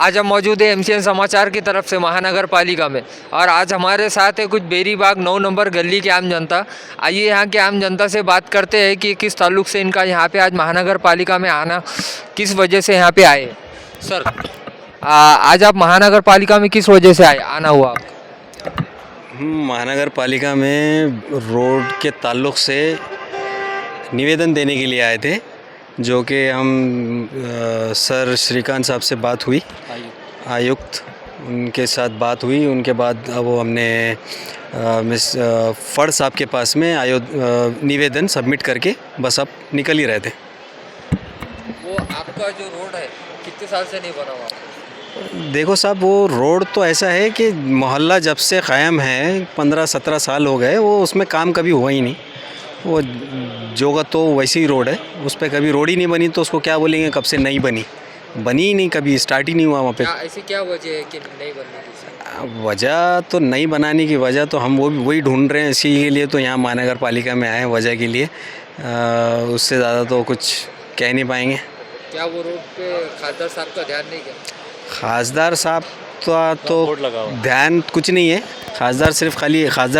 आज हम मौजूद है एमसीएन समाचार की तरफ से महानगर पालिका में, और आज हमारे साथ है कुछ बेरीबाग 9 नंबर गली के आम जनता। आइए यहाँ के आम जनता से बात करते हैं कि किस ताल्लुक से इनका यहाँ पे आज महानगर पालिका में आना, किस वजह से यहाँ पे आए। सर, आज आप महानगर पालिका में किस वजह से आए, आना हुआ आपका? हम महानगर पालिका में रोड के ताल्लुक़ से निवेदन देने के लिए आए थे, जो कि हम सर श्रीकांत साहब से बात हुई, आयुक्त, उनके साथ बात हुई। उनके बाद वो हमने मिस फड़ साहब के पास में निवेदन सबमिट करके बस अब निकल ही रहे थे। वो आपका जो रोड है कितने साल से नहीं बना हुआ? देखो साहब, वो रोड तो ऐसा है कि मोहल्ला जब से क़ायम है 15-17 साल हो गए, वो उसमें काम कभी हुआ ही नहीं। वो जोगा तो वैसी ही रोड है, उस पर कभी रोड ही नहीं बनी, तो उसको क्या बोलेंगे, कब से नहीं बनी ही नहीं, कभी स्टार्ट ही नहीं हुआ वहाँ पे। ऐसी क्या वजह है कि नहीं बनने की? वजह तो नहीं बनाने की वजह तो हम वही ढूंढ रहे हैं, इसी के लिए तो यहाँ महानगर पालिका में आए हैं, वजह के लिए। उससे ज़्यादा तो कुछ कह नहीं पाएंगे। क्या वो रोड पे खासदार साहब का ध्यान नहीं गया? खासदार साहब तो ध्यान कुछ नहीं है। खासदार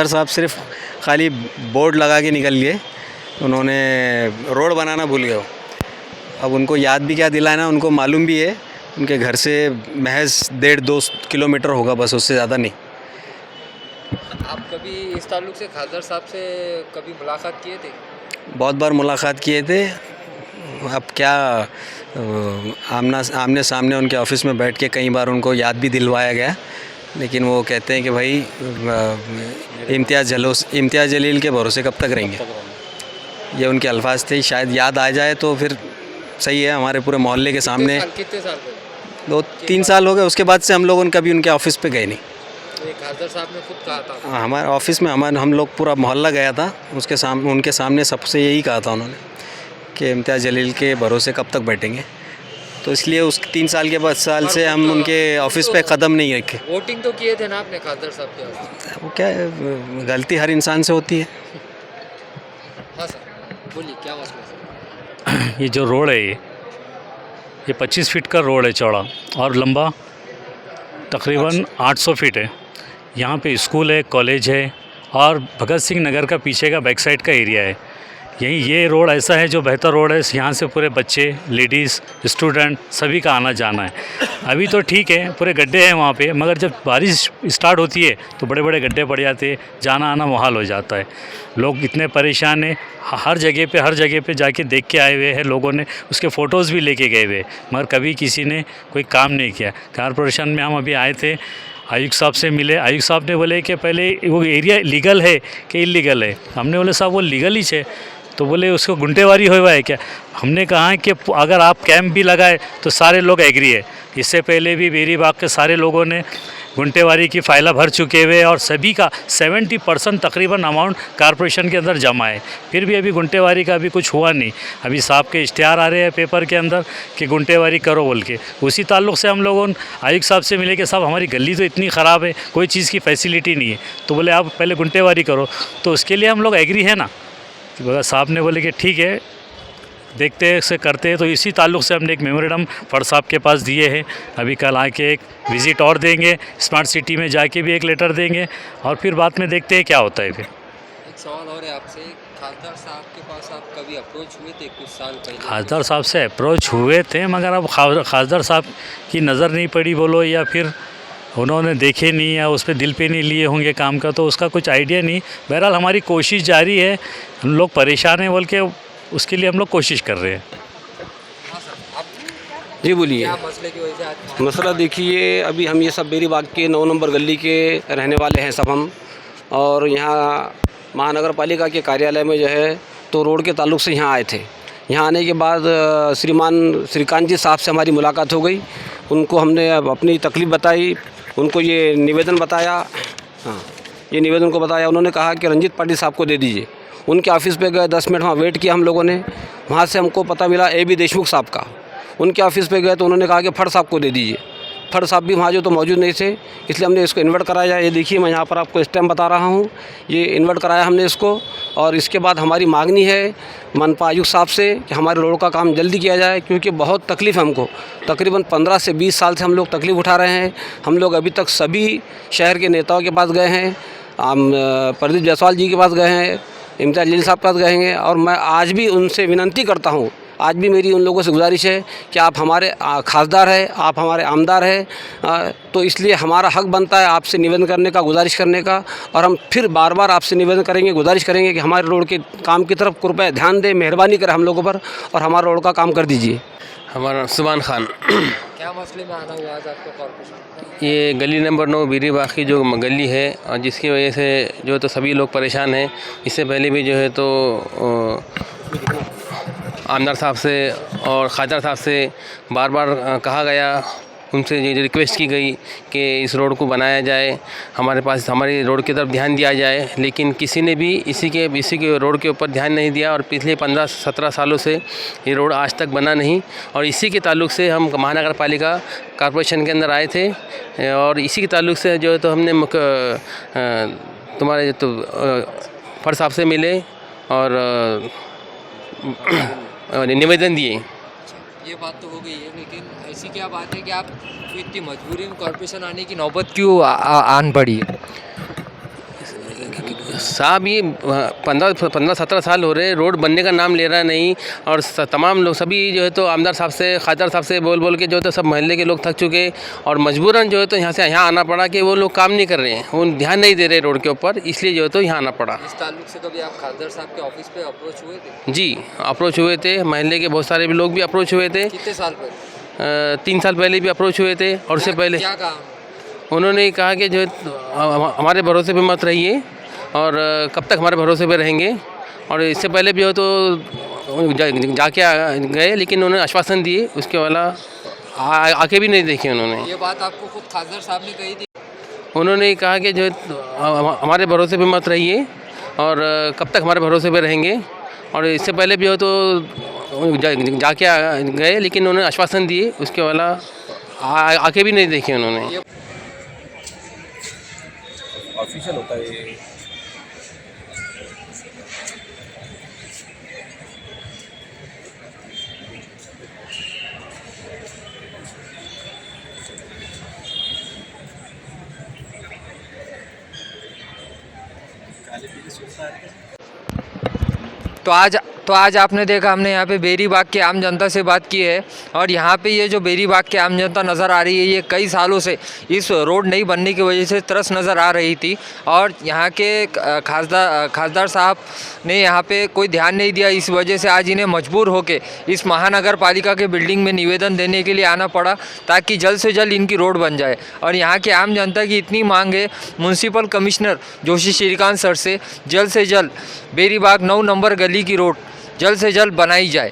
साहब सिर्फ खाली बोर्ड लगा के निकल गए, उन्होंने रोड बनाना भूल गए। अब उनको याद भी क्या दिलाना, उनको मालूम भी है, उनके घर से महज 1.5-2 किलोमीटर होगा, बस उससे ज़्यादा नहीं। आप कभी इस ताल्लुक से खासदार साहब से कभी मुलाकात किए थे? बहुत बार मुलाकात किए थे। अब क्या आमने सामने उनके ऑफिस में बैठ के कई बार उनको याद भी दिलवाया गया, लेकिन वो कहते हैं कि भाई इम्तियाज़ जलील के भरोसे कब तक रहेंगे, ये उनके अल्फाज थे। शायद याद आ जाए तो फिर सही है। हमारे पूरे मोहल्ले के सामने कितने साल 2-3 साल हो गए, उसके बाद से हम लोग कभी उनके ऑफिस पे गए नहीं। तो खासदार साहब ने खुद कहा था हमारे ऑफिस में, हम लोग पूरा मोहल्ला गया था, उनके सामने सबसे यही कहा था उन्होंने कि इम्तियाज़ जलील के भरोसे कब तक बैठेंगे। तो इसलिए उस 3 साल के बाद से हम उनके ऑफिस पे कदम नहीं रखे। वोटिंग तो किए थे ना आपने खासदार साहब के? वो क्या है, गलती हर इंसान से होती है। हाँ सर, बोलिए क्या मसला है? ये जो रोड है, ये 25 फीट का रोड है चौड़ा, और लंबा तकरीबन 800 फीट है। यहाँ पे स्कूल है, कॉलेज है, और भगत सिंह नगर का पीछे का बैक साइड का एरिया है। ये रोड ऐसा है जो बेहतर रोड है, यहाँ से पूरे बच्चे, लेडीज़, स्टूडेंट सभी का आना जाना है। अभी तो ठीक है, पूरे गड्ढे हैं वहाँ पे, मगर जब बारिश स्टार्ट होती है तो बड़े बड़े गड्ढे पड़ जाते हैं, जाना आना मुहाल हो जाता है। लोग इतने परेशान हैं, हर जगह पे जाके देख के आए हुए हैं लोगों ने, उसके फ़ोटोज़ भी लेके गए हुए, मगर कभी किसी ने कोई काम नहीं किया। कॉरपोरेशन में हम अभी आए थे, आयुक्त साहब से मिले। आयुक्त साहब ने बोले कि पहले वो एरिया लीगल है कि इलीगल है। हमने बोले साहब वो लीगल ही है, तो बोले उसको गुंटेवारी हुआ है क्या? हमने कहा है कि अगर आप कैंप भी लगाए तो सारे लोग एग्री है। इससे पहले भी बेरीबाग के सारे लोगों ने गुंटेवारी की फ़ाइला भर चुके हुए, और सभी का 70% तकरीबन अमाउंट कॉरपोरेशन के अंदर जमा है। फिर भी अभी गुंटेवारी का भी कुछ हुआ नहीं। अभी साहब के इश्तिहार आ रहे हैं पेपर के अंदर कि गुंटेवारी करो बोल के। उसी ताल्लुक़ से हम लोगों आयुक्त साहब से मिले कि साहब हमारी गली तो इतनी ख़राब है, कोई चीज़ की फैसिलिटी नहीं है, तो बोले आप पहले गुंटेवारी करो। तो उसके लिए हम लोग एग्री है ना। साहब ने बोले कि ठीक है, देखते हैं से करते हैं। तो इसी ताल्लुक़ से हमने एक मेमोरेंडम फड़ साहब के पास दिए हैं। अभी कल आके एक विज़िट और देंगे, स्मार्ट सिटी में जाके भी एक लेटर देंगे, और फिर बाद में देखते हैं क्या होता है। फिर एक सवाल और है आपसे, खासदार साहब के पास आप कभी अप्रोच हुए थे कुछ साल पहले? खासदार साहब से अप्रोच हुए थे, मगर अब खासदार साहब की नज़र नहीं पड़ी बोलो, या फिर उन्होंने देखे नहीं, या उस पर दिल पे नहीं लिए होंगे काम का, तो उसका कुछ आइडिया नहीं। बहरहाल हमारी कोशिश जारी है, हम लोग परेशान हैं बोल के, उसके लिए हम लोग कोशिश कर रहे हैं। जी बोलिए। क्या मसले की वजह से आज? मसला देखिए, अभी हम ये सब बेरीबाग के 9 नंबर गली के रहने वाले हैं सब हम, और यहाँ महानगर पालिका के कार्यालय में जो है तो रोड के ताल्लुक़ से यहाँ आए थे। यहाँ आने के बाद श्रीमान श्रीकांत जी साहब से हमारी मुलाकात हो गई। उनको हमने अपनी तकलीफ़ बताई, उनको ये निवेदन बताया। हाँ, ये निवेदन को बताया। उन्होंने कहा कि रंजीत पाटिल साहब को दे दीजिए। उनके ऑफिस पे गए, 10 मिनट वहाँ वेट किया हम लोगों ने। वहाँ से हमको पता मिला AB देशमुख साहब का। उनके ऑफिस पे गए तो उन्होंने कहा कि फड़ साहब को दे दीजिए। फर्द साहब भी वहाँ जो तो मौजूद नहीं थे, इसलिए हमने इसको इन्वर्ट कराया। ये देखिए मैं यहाँ पर आपको इस टाइम बता रहा हूँ, ये इन्वर्ट कराया हमने इसको। और इसके बाद हमारी मांगनी है मनपा आयुक्त साहब से कि हमारे रोड का काम जल्दी किया जाए, क्योंकि बहुत तकलीफ़ है हमको। तकरीबन 15 से 20 साल से हम लोग तकलीफ़ उठा रहे हैं। हम लोग अभी तक सभी शहर के नेताओं के पास गए हैं, प्रदीप जायसवाल जी के पास गए हैं, इम्तियाज़ जलील साहब के पास गए हैं। और मैं आज भी उनसे विनती करता हूँ, आज भी मेरी उन लोगों से गुजारिश है कि आप हमारे खासदार हैं, आप हमारे आमदार हैं, तो इसलिए हमारा हक बनता है आपसे निवेदन करने का, गुजारिश करने का। और हम फिर बार बार आपसे निवेदन करेंगे, गुजारिश करेंगे कि हमारे रोड के काम की तरफ कृपया ध्यान दें, मेहरबानी करें हम लोगों पर और हमारा रोड का काम कर दीजिए। हमारा सुभान खान। क्या मसले में आना हुआ आज आपको कॉर्पोरेशन? ये गली नंबर 9 बीरी बाग की जो गली है, और जिसकी वजह से जो तो सभी लोग परेशान हैं। इससे पहले भी जो है तो आमदार साहब से और खासदार साहब से बार बार कहा गया, उनसे ये रिक्वेस्ट की गई कि इस रोड को बनाया जाए, हमारी रोड की तरफ ध्यान दिया जाए, लेकिन किसी ने भी इसी के रोड के ऊपर ध्यान नहीं दिया। और पिछले 15-17 सालों से ये रोड आज तक बना नहीं। और इसी के ताल्लुक से हम महानगर पालिका कॉरपोरेशन के अंदर आए थे, और इसी के ताल्लुक से जो है तो हमने तुम्हारे तो फर्द साहब से मिले और निवेदन दिए। ये बात तो हो गई है, लेकिन ऐसी क्या बात है कि आप इतनी मजबूरी में कॉर्पोरेशन आने की नौबत क्यों आन पड़ी है? साहब ये 15-17 साल हो रहे, रोड बनने का नाम ले रहा नहीं। और तमाम लोग सभी जो है तो आमदार साहब से, खासदार साहब से बोल के जो है तो सब मोहल्ले के लोग थक चुके, और मजबूरन जो है तो यहाँ आना पड़ा कि वो लोग काम नहीं कर रहे हैं, वो ध्यान नहीं दे रहे रोड के ऊपर, इसलिए जो है तो यहाँ आना पड़ा। इस ताल्लुक से कभी आप खासदार साहब के ऑफिस पे अप्रोच हुए थे? जी अप्रोच हुए थे, मोहल्ले के बहुत सारे लोग भी अप्रोच हुए थे। कितने साल पहले? 3 साल पहले भी अप्रोच हुए थे। और उससे पहले क्या कहा? उन्होंने कहा कि जो हमारे भरोसे पे मत रहिए, और कब तक हमारे भरोसे पे रहेंगे। और इससे पहले भी हो तो जाके गए, लेकिन उन्होंने आश्वासन दिए, उसके वाला आके भी नहीं देखे उन्होंने। ये बात आपको खुद खासदार साहब ने कही थी? उन्होंने कहा कि जो हमारे भरोसे पे मत रहिए, और कब तक हमारे भरोसे पे रहेंगे। और इससे पहले भी हो तो जाके गए, लेकिन उन्होंने आश्वासन दिए, उसके वाला आके भी नहीं देखे उन्होंने। ऑफिशियल होता है ये। तो आज आपने देखा, हमने यहाँ पे बेरी बाग के आम जनता से बात की है। और यहाँ पे ये जो बेरी बाग के आम जनता नज़र आ रही है, ये कई सालों से इस रोड नहीं बनने की वजह से त्रस्त नज़र आ रही थी। और यहाँ के खासदार साहब ने यहाँ पे कोई ध्यान नहीं दिया, इस वजह से आज इन्हें मजबूर होकर इस महानगर पालिका के बिल्डिंग में निवेदन देने के लिए आना पड़ा, ताकि जल्द से जल्द इनकी रोड बन जाए। और यहाँ के आम जनता की इतनी मांग है municipal commissioner Joshi Shrikant sir से, जल्द बेरी बाग 9 नंबर गली की रोड जल्द से जल्द बनाई जाए।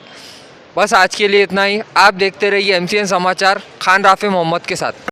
बस आज के लिए इतना ही। आप देखते रहिए MCN समाचार, खान राफे मोहम्मद के साथ।